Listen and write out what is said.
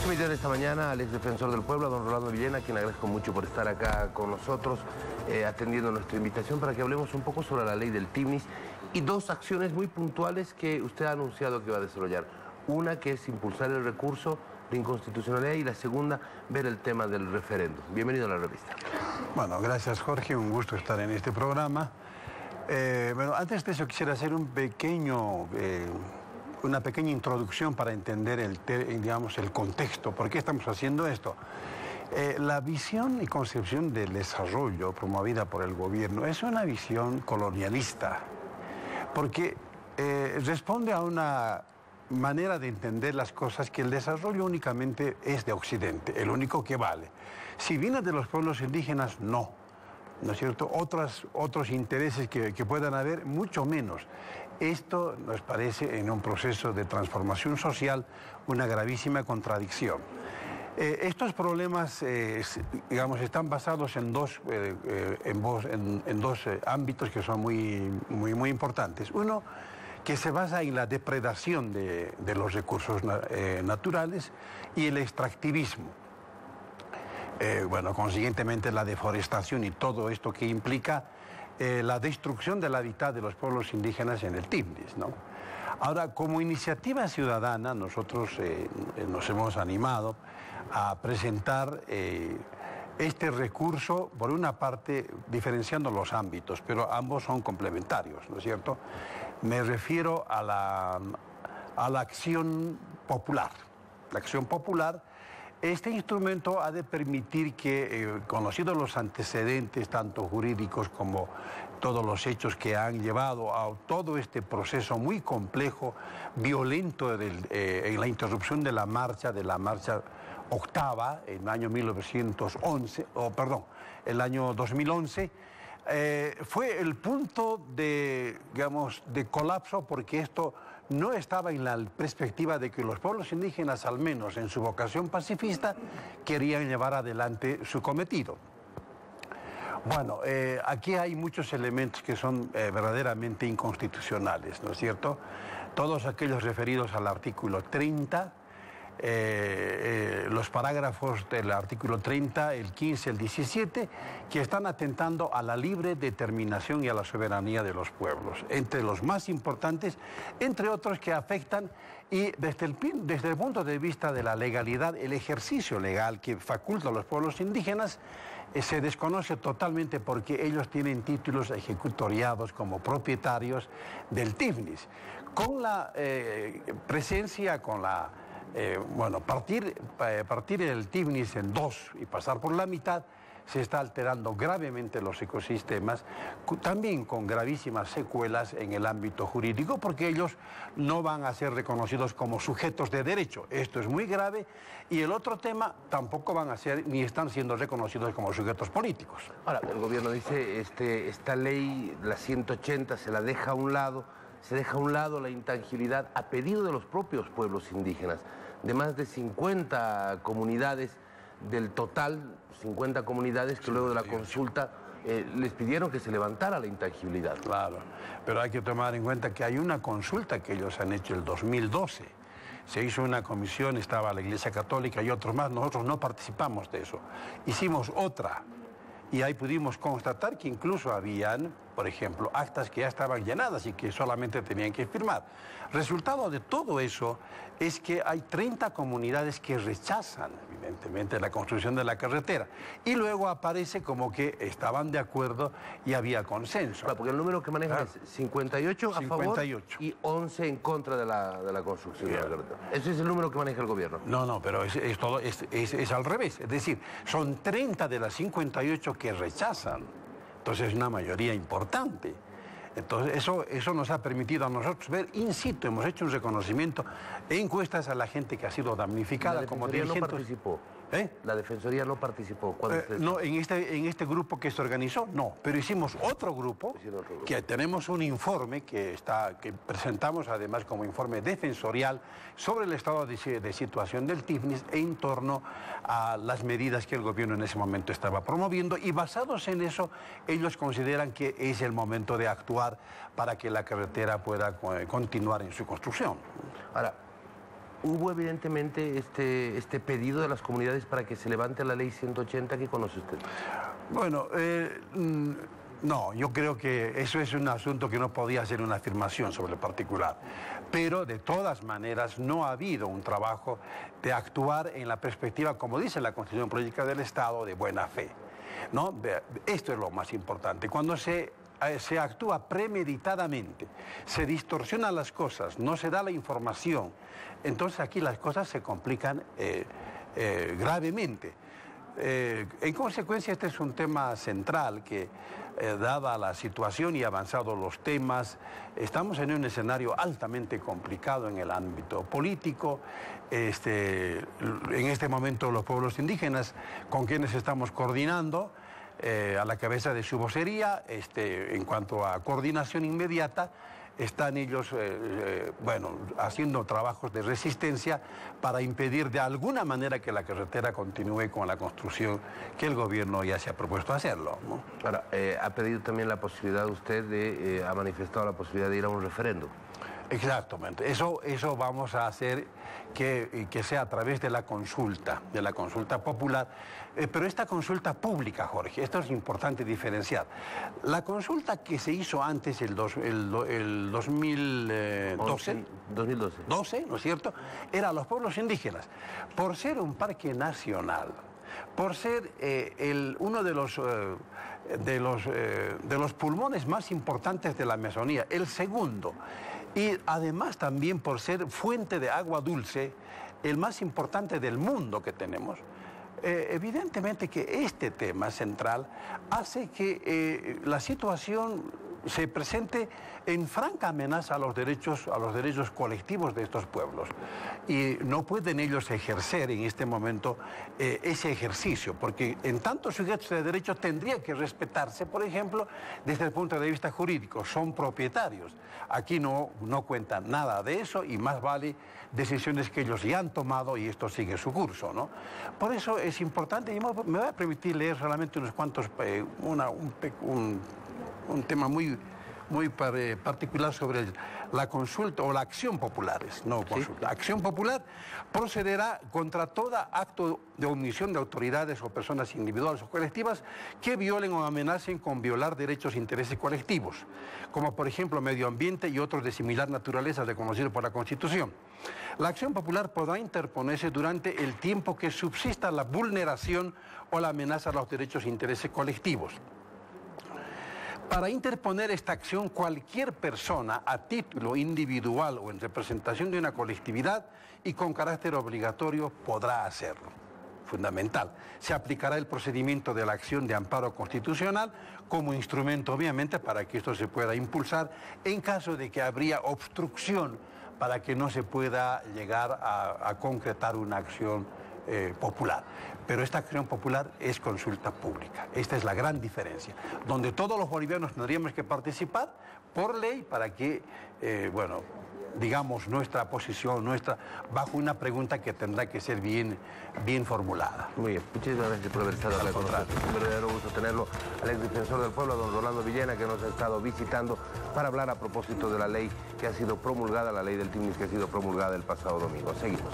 Hemos invitado esta mañana al ex defensor del pueblo, a don Rolando Villena, a quien agradezco mucho por estar acá con nosotros, atendiendo nuestra invitación para que hablemos un poco sobre la ley del TIVNIS y dos acciones muy puntuales que usted ha anunciado que va a desarrollar. Una que es impulsar el recurso de inconstitucionalidad y la segunda, ver el tema del referéndum. Bienvenido a la revista. Bueno, gracias Jorge, un gusto estar en este programa. Bueno, antes de eso quisiera hacer una pequeña introducción para entender el contexto. ¿Por qué estamos haciendo esto? La visión y concepción del desarrollo promovida por el gobierno es una visión colonialista, porque responde a una manera de entender las cosas que el desarrollo únicamente es de Occidente, el único que vale. Si viene de los pueblos indígenas, no es cierto? Otros intereses que puedan haber, mucho menos. Esto nos parece, en un proceso de transformación social, una gravísima contradicción. Estos problemas, digamos, están basados en dos ámbitos que son muy importantes. Uno, que se basa en la depredación de los recursos naturales y el extractivismo. Bueno, consiguientemente la deforestación y todo esto que implica la destrucción del hábitat de los pueblos indígenas en el TIVNIS, ¿no? Ahora, como iniciativa ciudadana, nosotros nos hemos animado a presentar este recurso, por una parte, diferenciando los ámbitos, pero ambos son complementarios, ¿no es cierto? Me refiero a la acción popular. La acción popular. Este instrumento ha de permitir que, conocidos los antecedentes, tanto jurídicos como todos los hechos que han llevado a todo este proceso muy complejo, violento en la interrupción de la marcha octava, en el año 2011, fue el punto de colapso, porque esto no estaba en la perspectiva de que los pueblos indígenas, al menos en su vocación pacifista, querían llevar adelante su cometido. Bueno, aquí hay muchos elementos que son verdaderamente inconstitucionales, ¿no es cierto? Todos aquellos referidos al artículo 30, los parágrafos del artículo 30, el 15, el 17, que están atentando a la libre determinación y a la soberanía de los pueblos. Entre los más importantes, entre otros que afectan, y desde el punto de vista de la legalidad, el ejercicio legal que faculta a los pueblos indígenas, se desconoce totalmente, porque ellos tienen títulos ejecutoriados como propietarios del TIVNIS. Con la presencia, partir el TIVNIS en dos y pasar por la mitad, se está alterando gravemente los ecosistemas, también con gravísimas secuelas en el ámbito jurídico, porque ellos no van a ser reconocidos como sujetos de derecho. Esto es muy grave. Y el otro tema, tampoco van a ser ni están siendo reconocidos como sujetos políticos. Ahora, el gobierno dice, esta ley, la 180, se deja a un lado la intangibilidad a pedido de los propios pueblos indígenas, de más de 50 comunidades, del total 50 comunidades que luego de la consulta les pidieron que se levantara la intangibilidad. Claro, pero hay que tomar en cuenta que hay una consulta que ellos han hecho el 2012. Se hizo una comisión, estaba la Iglesia Católica y otros más, nosotros no participamos de eso. Hicimos otra. Y ahí pudimos constatar que incluso habían, por ejemplo, actas que ya estaban llenadas y que solamente tenían que firmar. Resultado de todo eso es que hay 30 comunidades que rechazan, evidentemente, la construcción de la carretera. Y luego aparece como que estaban de acuerdo y había consenso. Claro, porque el número que manejan es 58 a 58. favor y 11 en contra de la construcción de la carretera. Ese es el número que maneja el gobierno. No, pero es al revés. Es decir, son 30 de las 58 que rechazan. Entonces es una mayoría importante. Entonces eso nos ha permitido a nosotros ver in situ. Hemos hecho un reconocimiento e encuestas a la gente que ha sido damnificada como dirigente. ¿La Defensoría no participó? ¿La Defensoría no participó? No, en este grupo que se organizó, no. Pero hicimos otro grupo, que tenemos un informe que presentamos además como informe defensorial sobre el estado de situación del TIVNIS en torno a las medidas que el gobierno en ese momento estaba promoviendo, y basados en eso, ellos consideran que es el momento de actuar para que la carretera pueda continuar en su construcción. Ahora, hubo evidentemente este pedido de las comunidades para que se levante la ley 180 que conoce usted. Bueno, no, yo creo que eso es un asunto que no podía ser una afirmación sobre el particular. Pero de todas maneras no ha habido un trabajo de actuar en la perspectiva, como dice la Constitución Política del Estado, de buena fe, ¿no? Esto es lo más importante. Cuando se actúa premeditadamente, se distorsionan las cosas, no se da la información, entonces aquí las cosas se complican gravemente. En consecuencia, este es un tema central que, dada la situación y avanzados los temas, estamos en un escenario altamente complicado en el ámbito político. En este momento los pueblos indígenas con quienes estamos coordinando, a la cabeza de su vocería, en cuanto a coordinación inmediata, están ellos, haciendo trabajos de resistencia para impedir de alguna manera que la carretera continúe con la construcción que el gobierno ya se ha propuesto hacerlo, ¿no? Ahora, ha pedido también la posibilidad usted ha manifestado la posibilidad de ir a un referéndum. Exactamente, eso vamos a hacer que sea a través de la consulta popular, pero esta consulta pública, Jorge, esto es importante diferenciar. La consulta que se hizo antes, el 2012, 2012, ¿no es cierto?, era a los pueblos indígenas. Por ser un parque nacional, por ser uno de los pulmones más importantes de la Amazonía, el segundo, y además también por ser fuente de agua dulce, el más importante del mundo que tenemos, evidentemente que este tema central hace que la situación se presente en franca amenaza a los derechos colectivos de estos pueblos. Y no pueden ellos ejercer en este momento ese ejercicio, porque en tantos sujetos de derechos tendría que respetarse, por ejemplo, desde el punto de vista jurídico, son propietarios. Aquí no cuentan nada de eso y más vale decisiones que ellos ya han tomado y esto sigue su curso, ¿no? Por eso es importante, y me voy a permitir leer solamente unos cuantos, un tema muy particular sobre la consulta o la acción popular, no consulta. ¿Sí? Acción popular procederá contra todo acto de omisión de autoridades o personas individuales o colectivas que violen o amenacen con violar derechos e intereses colectivos, como por ejemplo medio ambiente y otros de similar naturaleza reconocidos por la Constitución. La acción popular podrá interponerse durante el tiempo que subsista la vulneración o la amenaza a los derechos e intereses colectivos. Para interponer esta acción, cualquier persona a título individual o en representación de una colectividad y con carácter obligatorio podrá hacerlo. Fundamental. Se aplicará el procedimiento de la acción de amparo constitucional como instrumento, obviamente, para que esto se pueda impulsar en caso de que habría obstrucción para que no se pueda llegar a concretar una acción popular. Pero esta acción popular es consulta pública. Esta es la gran diferencia, donde todos los bolivianos tendríamos que participar por ley para que, digamos, nuestra posición, bajo una pregunta que tendrá que ser bien formulada. Muy bien, muchísimas gracias por haber estado acá con nosotros. Un verdadero gusto tenerlo al exdefensor del pueblo, don Rolando Villena, que nos ha estado visitando para hablar a propósito de la ley que ha sido promulgada, la ley del TIMNIS que ha sido promulgada el pasado domingo. Seguimos.